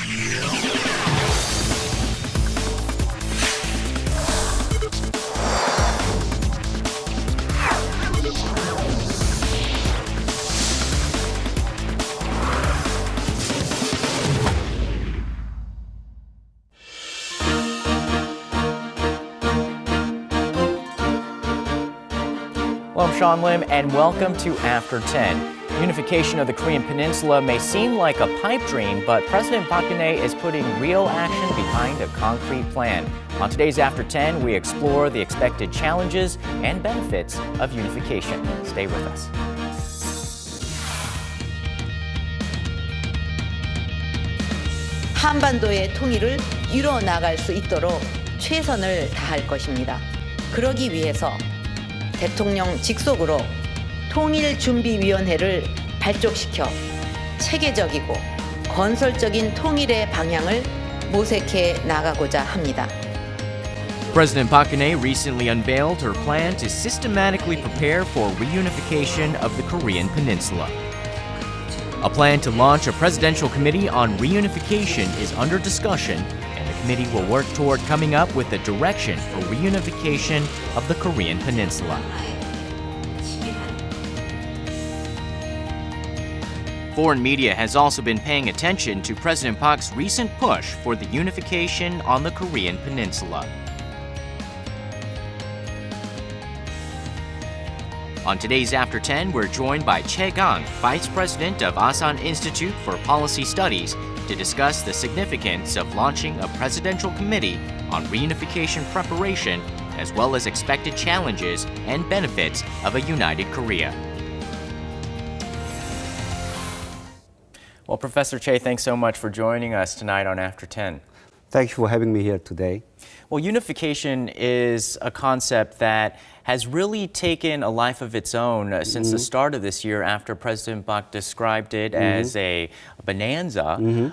Hello, I'm Sean Lim, and welcome to After 10. Unification of the Korean peninsula may seem like a pipe dream, but President Park Geun-hye is putting real action behind a concrete plan. On today's After 10, we explore the expected challenges and benefits of unification. Stay with us. 한반도의 통일을 이뤄나갈 수 있도록 최선을 다할 것입니다. 그러기 위해서 대통령 직속으로 통일준비위원회를 발족시켜 체계적이고 건설적인 통일의 방향을 모색해 나가고자 합니다. President Park Geun-hye recently unveiled her plan to systematically prepare for reunification of the Korean peninsula. A plan to launch a presidential committee on reunification is under discussion, and the committee will work toward coming up with a direction for reunification of the Korean peninsula. Foreign media has also been paying attention to President Park's recent push for the unification on the Korean peninsula. On today's After 10, we're joined by Chae Gang, Vice President of Asan Institute for Policy Studies, to discuss the significance of launching a presidential committee on reunification preparation, as well as expected challenges and benefits of a united Korea. Well, Professor Chae, thanks so much for joining us tonight on After 10. Thank you for having me here today. Well, unification is a concept that has really taken a life of its own since the start of this year after President Park described it as a bonanza.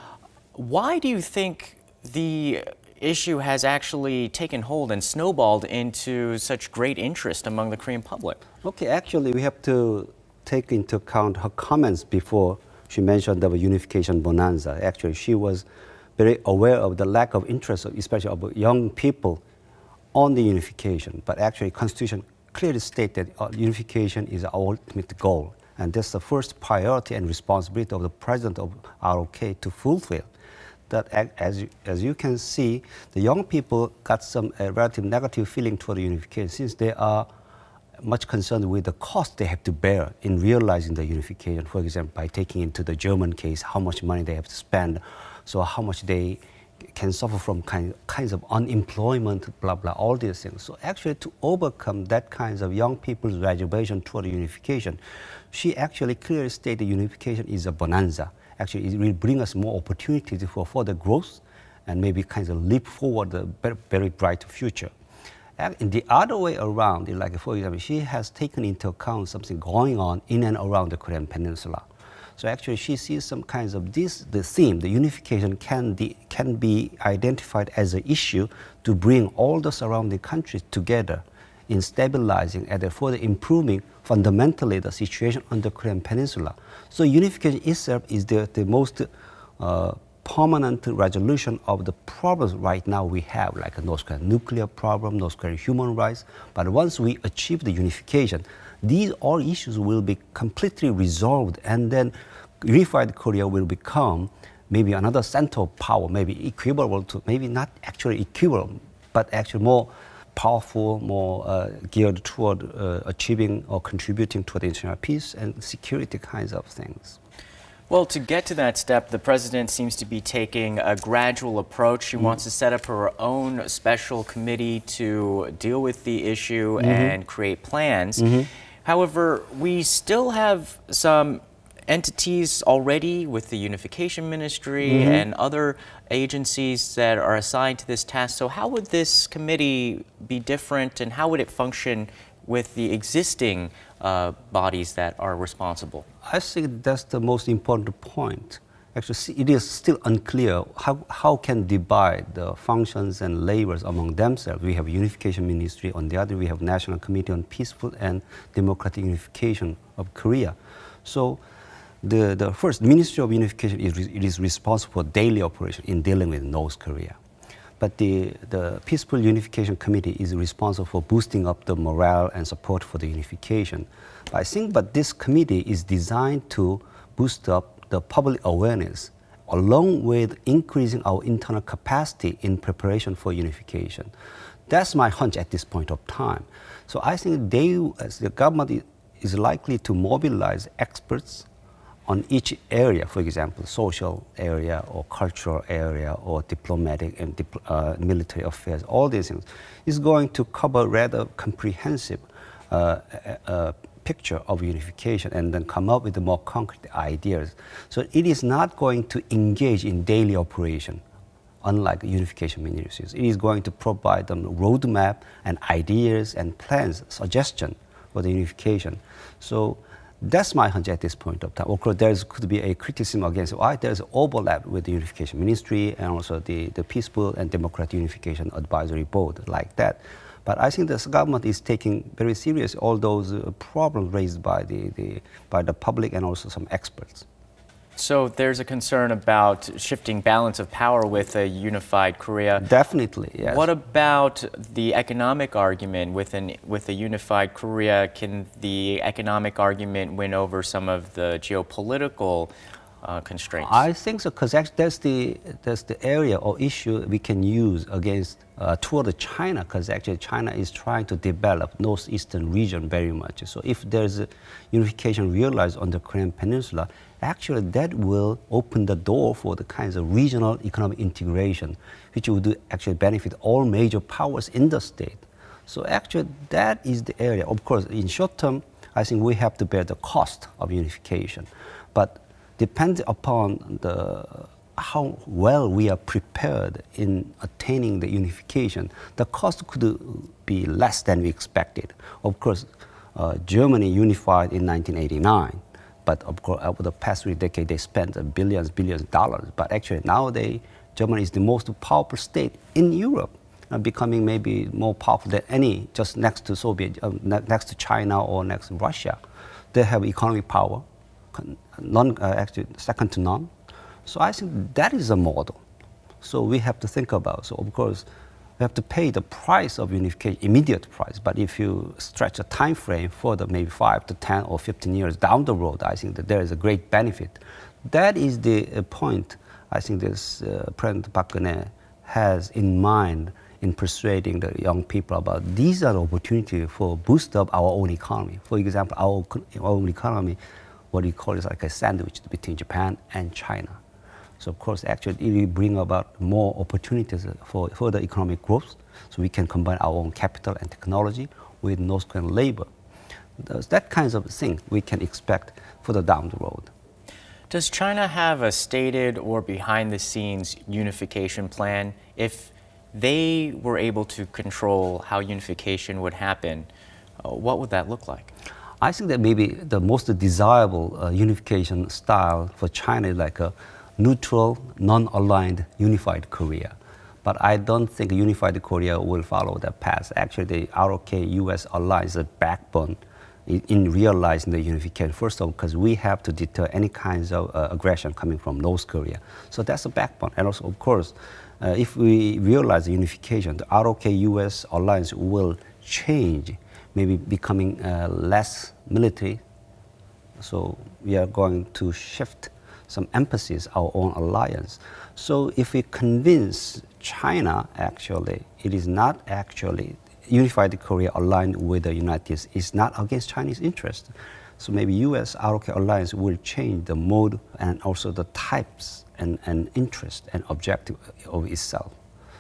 Why do you think the issue has actually taken hold and snowballed into such great interest among the Korean public? Okay, actually, we have to take into account her comments before she mentioned the unification bonanza. Actually, she was very aware of the lack of interest, especially of young people, on the unification. But actually, Constitution clearly states that unification is our ultimate goal. And that's the first priority and responsibility of the President of ROK to fulfill. That, as you can see, the young people got some relative negative feeling toward the unification since they are much concerned with the cost they have to bear in realizing the unification. For example, by taking into the German case, how much money they have to spend, so how much they can suffer from kinds of unemployment, blah, blah, all these things. So actually to overcome that kinds of young people's reservation toward unification, she actually clearly stated unification is a bonanza. Actually, it will bring us more opportunities for further growth and maybe kinds of leap forward a very bright future. In the other way around, like for example, she has taken into account something going on in and around the Korean peninsula. So actually, she sees some kinds of the theme, the unification can be identified as an issue to bring all the surrounding countries together in stabilizing and further improving fundamentally the situation on the Korean peninsula. So unification itself is the most permanent resolution of the problems right now we have, like North Korean nuclear problem, North Korean human rights. But once we achieve the unification, these all issues will be completely resolved, and then unified Korea will become maybe another center of power, maybe equivalent to, maybe not actually equivalent, but actually more powerful, more geared toward achieving or contributing to the international peace and security kinds of things. Well, to get to that step, the president seems to be taking a gradual approach. She wants to set up her own special committee to deal with the issue and create plans. However, we still have some entities already with the Unification Ministry and other agencies that are assigned to this task. So how would this committee be different, and how would it function with the existing bodies that are responsible? I think that's the most important point. Actually, it is still unclear how can divide the functions and labors among themselves. We have Unification Ministry, on the other we have National Committee on Peaceful and Democratic Unification of Korea. So the first Ministry of Unification is responsible for daily operation in dealing with North Korea. But the Peaceful Unification Committee is responsible for boosting up the morale and support for the unification. But this committee is designed to boost up the public awareness along with increasing our internal capacity in preparation for unification. That's my hunch at this point of time. So I think the government is likely to mobilize experts on each area, for example, social area or cultural area or diplomatic and military affairs, all these things, is going to cover rather comprehensive picture of unification and then come up with the more concrete ideas. So it is not going to engage in daily operation, unlike unification ministries. It is going to provide them a roadmap and ideas and plans, suggestion for the unification. So that's my hunch at this point of time. Of course, there could be a criticism against why there's overlap with the Unification Ministry and also the Peaceful and Democratic Unification Advisory Board like that. But I think the government is taking very serious all those problems raised by the public and also some experts. So there's a concern about shifting balance of power with a unified Korea. Definitely, yes. What about the economic argument with a unified Korea? Can the economic argument win over some of the geopolitical constraints? I think so, because actually that's the area or issue we can use against toward China, because actually China is trying to develop northeastern region very much. So if there's a unification realized on the Korean Peninsula, actually that will open the door for the kinds of regional economic integration, which would actually benefit all major powers in the state. So actually that is the area. Of course, in short term, I think we have to bear the cost of unification. But depending upon how well we are prepared in attaining the unification, the cost could be less than we expected. Of course, Germany unified in 1989, but of course, over the past 3 decades, they spent billions of dollars. But actually, nowadays, Germany is the most powerful state in Europe, becoming maybe more powerful than any, just next to next to China or next to Russia. They have economic power, actually second to none. So I think that is a model. So we have to think about. So of course, we have to pay the price of unification, immediate price. But if you stretch a time frame further, maybe 5 to 10 or 15 years down the road, I think that there is a great benefit. That is the point I think this President Park Geun-hye has in mind in persuading the young people about these are the opportunities for boost up our own economy. For example, our own economy, what we call is like a sandwich between Japan and China. So of course, actually, it will bring about more opportunities for further economic growth. So we can combine our own capital and technology with North Korean labor. That kinds of thing we can expect further down the road. Does China have a stated or behind-the-scenes unification plan? If they were able to control how unification would happen, what would that look like? I think that maybe the most desirable unification style for China is like a neutral, non-aligned, unified Korea. But I don't think a unified Korea will follow that path. Actually, the ROK-US alliance is a backbone in realizing the unification. First of all, because we have to deter any kinds of aggression coming from North Korea. So that's the backbone. And also, of course, if we realize the unification, the ROK-US alliance will change, maybe becoming less military. So we are going to shift some emphasis our own alliance. So if we convince China, actually, it is not actually unified Korea aligned with the United States. It's not against Chinese interest. So maybe U.S. ROK alliance will change the mode and also the types and interest and objective of itself.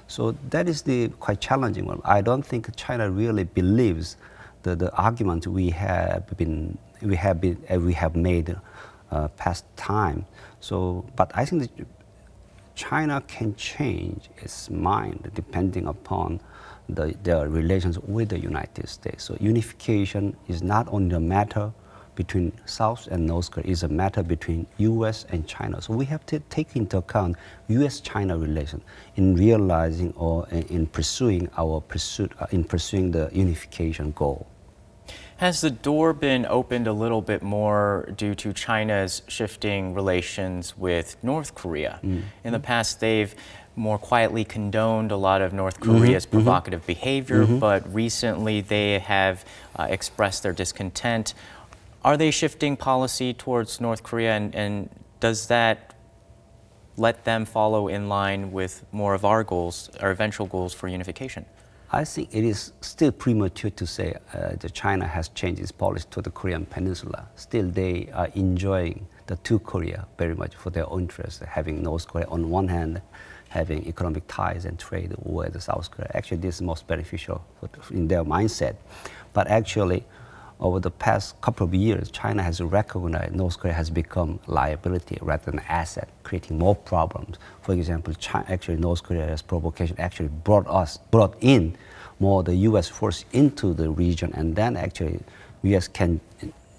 So that is the quite challenging one. I don't think China really believes the argument we have made past time. So, but I think that China can change its mind depending upon their relations with the United States. So unification is not only a matter between South and North Korea, it's a matter between U.S. and China. So we have to take into account U.S.-China relations in realizing or in pursuing the unification goal. Has the door been opened a little bit more due to China's shifting relations with North Korea? In the past, they've more quietly condoned a lot of North Korea's provocative behavior, but recently they have expressed their discontent. Are they shifting policy towards North Korea, and does that let them follow in line with more of our goals, our eventual goals for unification? I think it is still premature to say that China has changed its policy to the Korean peninsula. Still, they are enjoying the two Korea very much for their own interest, having North Korea on one hand, having economic ties and trade with South Korea. Actually, this is most beneficial in their mindset. But actually, over the past couple of years, China has recognized North Korea has become liability rather than asset, creating more problems. For example, North Korea's provocation actually brought in more the U.S. force into the region, and then actually U.S. can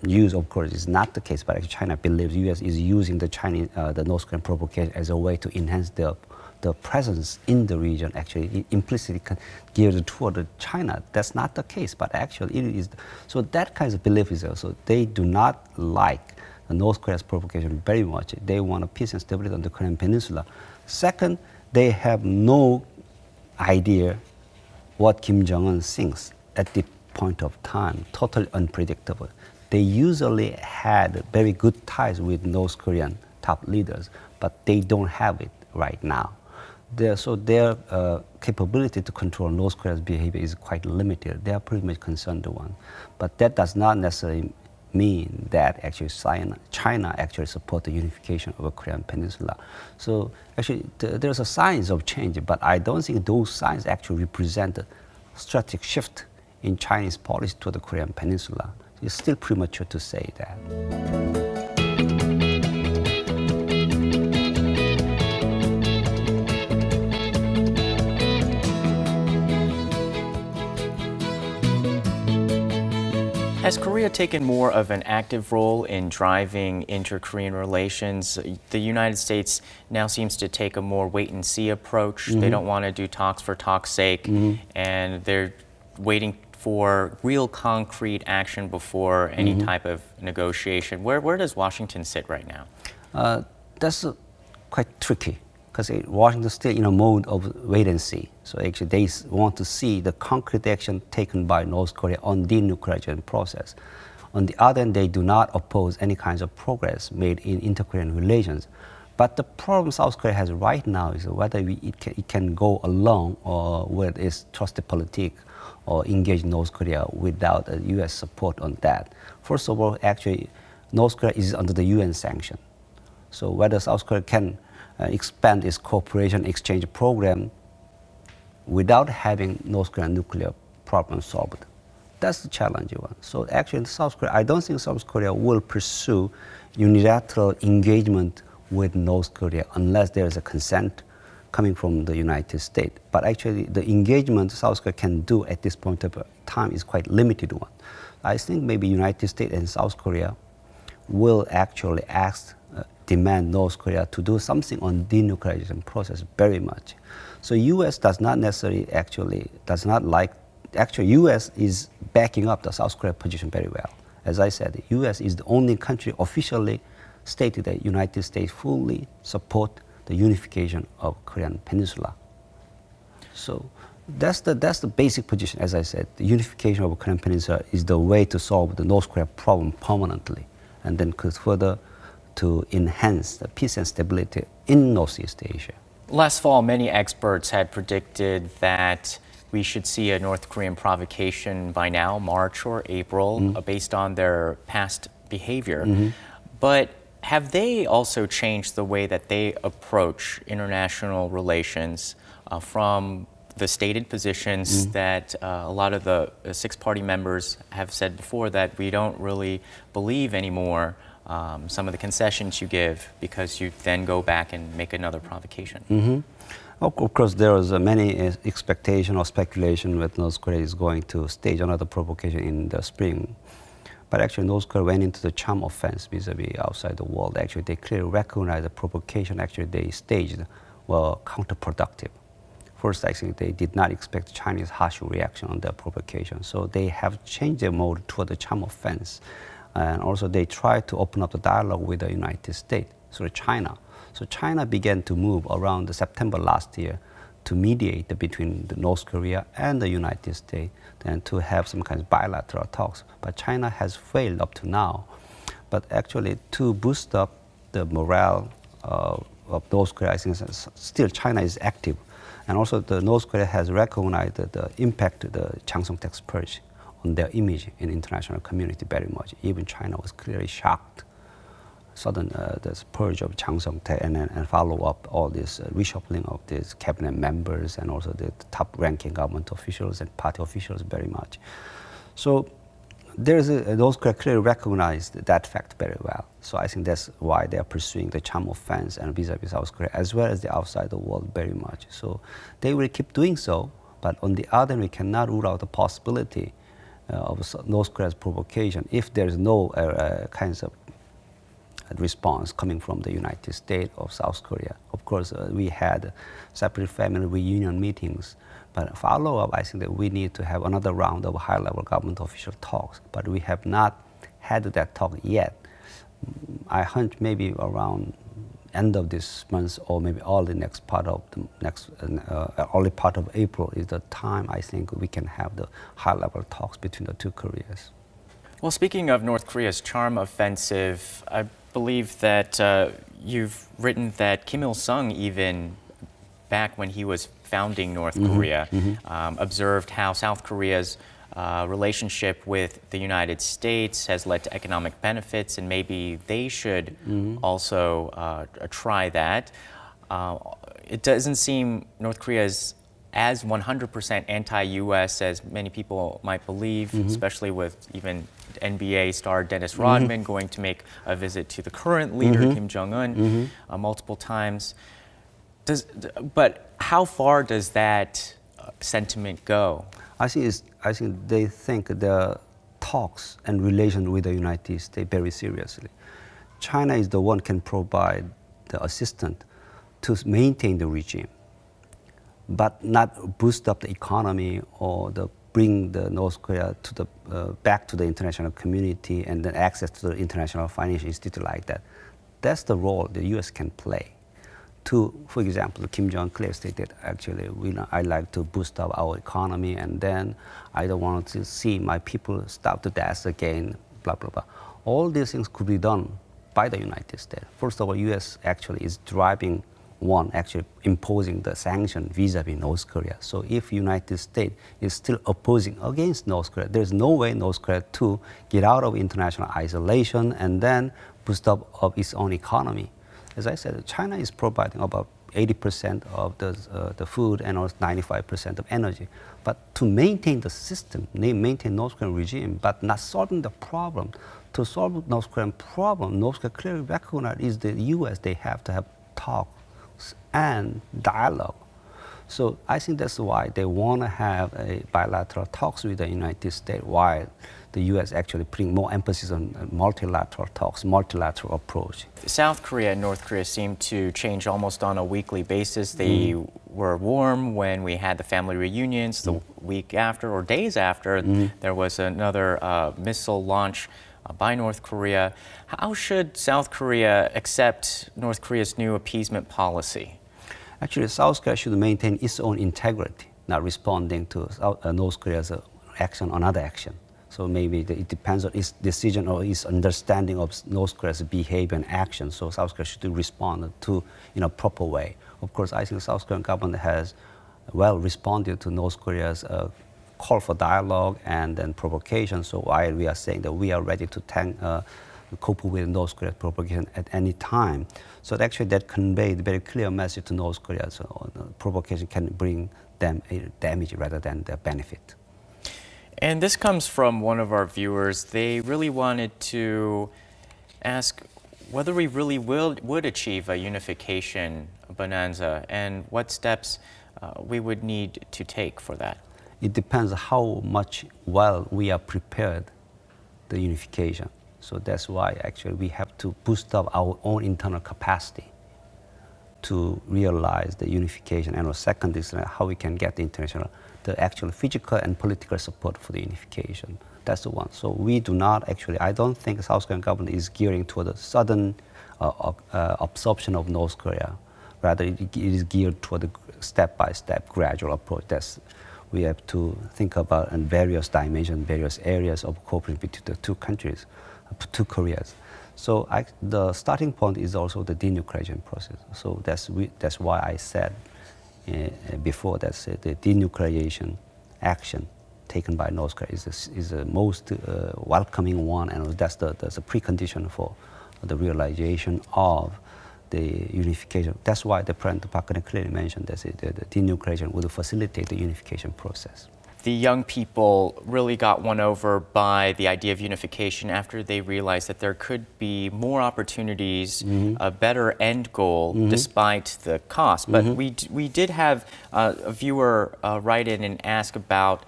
use, of course, it's not the case, but actually China believes U.S. is using the North Korean provocation as a way to enhance the presence in the region. Actually, it implicitly geared toward China. That's not the case, but actually it is. So that kind of belief is there. So they do not like the North Korea's provocation very much. They want a peace and stability on the Korean peninsula. Second, they have no idea what Kim Jong-un thinks at the point of time, totally unpredictable. They usually had very good ties with North Korean top leaders, but they don't have it right now. Their capability to control North Korea's behavior is quite limited. They are pretty much concerned one. But that does not necessarily mean that actually China actually support the unification of the Korean peninsula. So actually there's a signs of change, but I don't think those signs actually represent a strategic shift in Chinese policy to the Korean peninsula. It's still premature to say that. Has Korea taken more of an active role in driving inter-Korean relations? The United States now seems to take a more wait-and-see approach. They don't want to do talks for talk's sake, and they're waiting for real concrete action before any type of negotiation. Where does Washington sit right now? That's quite tricky, because Washington is still in a mode of wait and see. So actually they want to see the concrete action taken by North Korea on the denuclearization process. On the other hand, they do not oppose any kinds of progress made in inter-Korean relations. But the problem South Korea has right now is whether it can go along or with its trusted politique or engage North Korea without a U.S. support on that. First of all, actually, North Korea is under the UN sanction. So whether South Korea can expand its cooperation exchange program without having North Korean nuclear problem solved. That's the challenging one. So actually in South Korea, I don't think South Korea will pursue unilateral engagement with North Korea unless there is a consent coming from the United States. But actually the engagement South Korea can do at this point of time is quite limited one. I think maybe United States and South Korea will actually demand North Korea to do something on denuclearization process very much. So U.S. does not necessarily U.S. is backing up the South Korea position very well. As I said, the U.S. is the only country officially stated that United States fully support the unification of Korean peninsula. So that's the basic position. As I said, the unification of Korean peninsula is the way to solve the North Korea problem permanently, and then could further to enhance the peace and stability in Northeast Asia. Last fall, many experts had predicted that we should see a North Korean provocation by now, March or April, based on their past behavior. But have they also changed the way that they approach international relations from the stated positions that a lot of the six-party members have said before, that we don't really believe anymore some of the concessions you give because you then go back and make another provocation? Of course, there was many expectation or speculation that North Korea is going to stage another provocation in the spring. But actually, North Korea went into the charm offense vis-a-vis outside the world. Actually, they clearly recognized the provocation actually they staged were counterproductive First, I think they did not expect Chinese harsh reaction on their provocation. So they have changed their mode toward the charm of fence. And also they tried to open up the dialogue with the United States, China. So China began to move around September last year to mediate between the North Korea and the United States and to have some kind of bilateral talks. But China has failed up to now. But actually, to boost up the morale of North Korea, I think still China is active. And also the North Korea has recognized the impact of the Changsong tax purge on their image in the international community very much. Even China was clearly shocked. Sudden this purge of Changsong tax and follow up all this reshuffling of these cabinet members and also the top-ranking government officials and party officials very much. So North Korea clearly recognized that fact very well. So I think that's why they are pursuing the charm of fence and vis-a-vis South Korea, as well as the outside the world very much. So they will keep doing so, but on the other hand, we cannot rule out the possibility of North Korea's provocation if there is no kinds of response coming from the United States or South Korea. Of course, we had separate family reunion meetings, but follow-up, I think that we need to have another round of high-level government official talks, but we have not had that talk yet. I hunch maybe around end of this month or maybe early part of April is the time I think we can have the high-level talks between the two Koreas. Well, speaking of North Korea's charm offensive, I believe that you've written that Kim Il-sung, even back when he was founding North Korea, observed how South Korea's relationship with the United States has led to economic benefits, and maybe they should also try that. It doesn't seem North Korea is as 100% anti-U.S. as many people might believe, especially with even NBA star Dennis Rodman going to make a visit to the current leader, Kim Jong-un, multiple times. But how far does that sentiment go? I think they think the talks and relations with the United States very seriously. China is the one can provide the assistance to maintain the regime, but not boost up the economy or bring the North Korea to back to the international community and then access to the international financial institute like that. That's the role the U.S. can play. For example, Kim Jong-un clearly stated, actually, I like to boost up our economy, and then I don't want to see my people starve to death again, blah, blah, blah. All these things could be done by the United States. First of all, U.S. actually is driving actually imposing the sanction vis-a-vis North Korea. So if United States is still opposing against North Korea, there's no way North Korea to get out of international isolation and then boost up of its own economy. As I said, China is providing about 80% of the food and also 95% of energy. But to maintain the system, maintain North Korean regime, but not solving the problem. To solve North Korean problem, North Korea clearly recognizes the U.S. They have to have talks and dialogue. So I think that's why they want to have a bilateral talks with the United States, while the U.S. actually putting more emphasis on multilateral talks, multilateral approach. South Korea and North Korea seem to change almost on a weekly basis. They were warm when we had the family reunions. The week after or days after, there was another missile launch by North Korea. How should South Korea accept North Korea's new appeasement policy? Actually, South Korea should maintain its own integrity, not responding to North Korea's action on other action. So maybe it depends on its decision or its understanding of North Korea's behavior and action. So South Korea should respond to in a proper way. Of course, I think the South Korean government has well responded to North Korea's call for dialogue and then provocation. So while we are saying that we are ready to cope with North Korea's provocation at any time. So actually that conveyed a very clear message to North Korea. So provocation can bring them damage rather than their benefit. And this comes from one of our viewers. They really wanted to ask whether we really would achieve a unification bonanza and what steps we would need to take for that. It depends how much well we are prepared the unification. So that's why actually we have to boost up our own internal capacity. to realize the unification, and the second is how we can get the actual physical and political support for the unification. That's the one. So we do not actually, I don't think South Korean government is gearing toward a sudden absorption of North Korea. Rather, it is geared toward a step-by-step gradual approach. We have to think about in various dimensions, various areas of cooperation between the two countries, two Koreas. So the starting point is also the denuclearization process. So that's why I said before that the denuclearization action taken by North Korea is the most welcoming one, and that's the precondition for the realization of the unification. That's why the President Park Geun-hye clearly mentioned that the denuclearization would facilitate the unification process. The young people really got won over by the idea of unification after they realized that there could be more opportunities, a better end goal, despite the cost. But we did have a viewer write in and ask about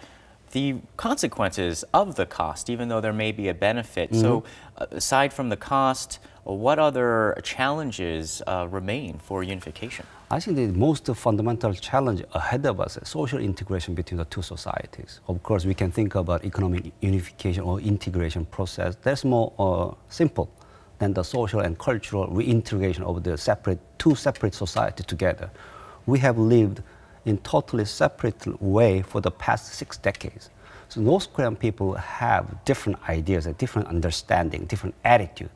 the consequences of the cost, even though there may be a benefit. So aside from the cost, what other challenges remain for unification? I think the most fundamental challenge ahead of us is social integration between the two societies. Of course, we can think about economic unification or integration process. That's more simple than the social and cultural reintegration of the two separate societies together. We have lived in totally separate way for the past 6 decades. So North Korean people have different ideas, a different understanding, different attitude.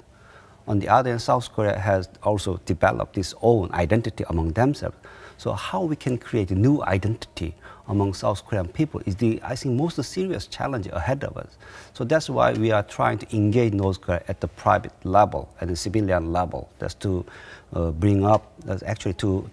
On the other hand, South Korea has also developed its own identity among themselves. So how we can create a new identity among South Korean people is I think, most serious challenge ahead of us. So that's why we are trying to engage North Korea at the private level, at the civilian level. That's to bring up, that's actually to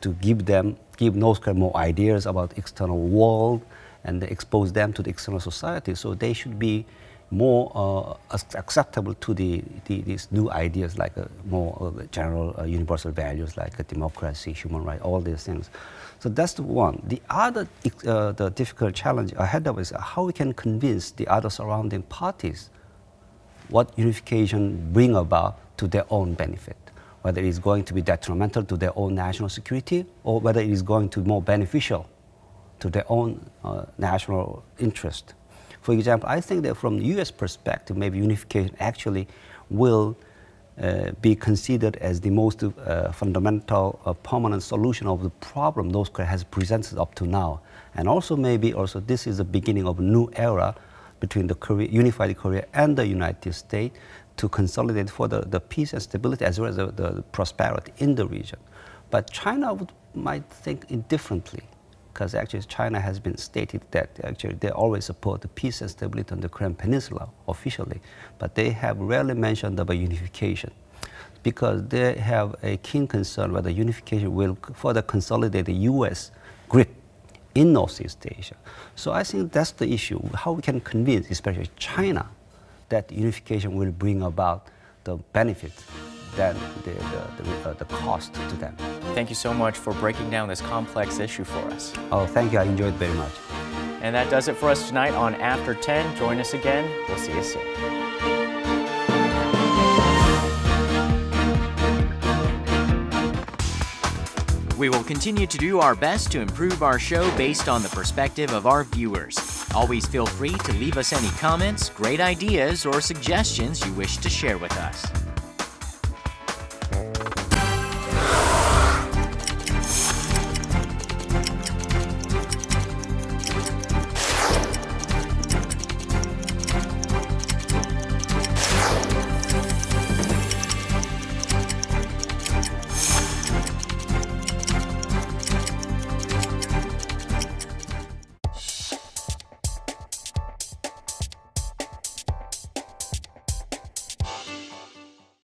give North Korea more ideas about the external world and expose them to the external society. So they should be more acceptable to these new ideas, like more general universal values like democracy, human rights, all these things. So that's the one. The other the difficult challenge ahead of us is how we can convince the other surrounding parties what unification bring about to their own benefit, whether it is going to be detrimental to their own national security or whether it is going to be more beneficial to their own national interest. For example, I think that from the U.S. perspective, maybe unification actually will be considered as the most fundamental, permanent solution of the problem North Korea has presented up to now. And also maybe this is the beginning of a new era between the unified Korea and the United States to consolidate for the peace and stability as well as the prosperity in the region. But China might think differently, because actually China has been stated that actually they always support the peace and stability on the Korean peninsula officially, but they have rarely mentioned about unification because they have a keen concern whether unification will further consolidate the U.S. grip in Northeast Asia. So I think that's the issue, how we can convince, especially China, that unification will bring about the benefits than the cost to them. Thank you so much for breaking down this complex issue for us. Oh, thank you. I enjoyed it very much. And that does it for us tonight on After 10. Join us again. We'll see you soon. We will continue to do our best to improve our show based on the perspective of our viewers. Always feel free to leave us any comments, great ideas, or suggestions you wish to share with us.